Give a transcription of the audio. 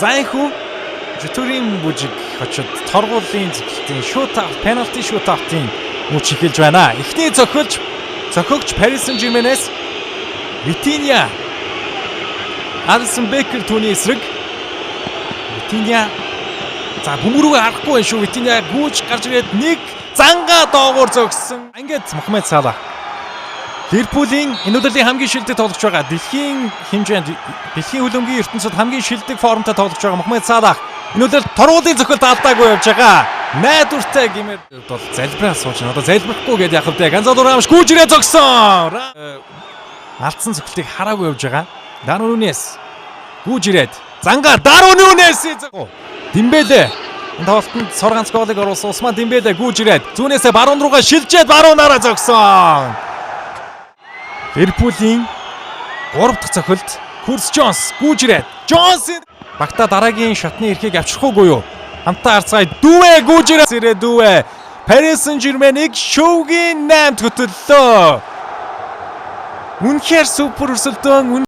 За энхүү Житүрийн бүжиг очоод торгуулийн зөвлөлтийн шут авт, пенальти шут автын мөч эхэлж байна. Эхний зохиогч Paris Saint-Germain-ээс Vitinha, Alisson Becker түүний эсрэг. Vitinha за бөмбөрөөгөө харахгүй байх шүү. Vitinha гүйж гарч ирээд нэг зангаа доогуур зогссон. Ингээд Мохамед Салах Ливерпулийн энэ удаагийн хамгийн шилдэг тоглогч байгаа. Дэлхийн хэмжээнд дэлхийн хөлбөмбөгийн ертөнцид хамгийн шилдэг формтой тоглогч байгаа Мохамед Салах энэ удаа торгуулийн зохиолд алдаагүй явж байгаа. Найдвартай гэмээр бол залбираа сууж байна. Одоо залбирахгүй гэдээ яах вэ? Ганзало Рамш гүйж ирээ зогсон. Алдсан зохиолтыг хараагүй явж байгаа. Дарвин Núñez гүйж ирээд зангаа Дарвин Núñez Дембеле энэ тоглолтод сор ганц голыг оруулсан Усман Дембеле гүйж ирээд зүүнээсээ баруун руугаа шилжээд баруунаараа зогсон. Ливерпулийн 3 дахь зохиолт Курс Джонс гүйж ирээд Джонс багта дараагийн шатны эрхийг авчрахгүй юу? Хамтаа харцгаая дүүвэ гүйж ирээд дүүвэ. Paris Saint-Germain-ыг шоугийн 8-д хөтөллөө. Үнэхээр супер өрсөлдөөн.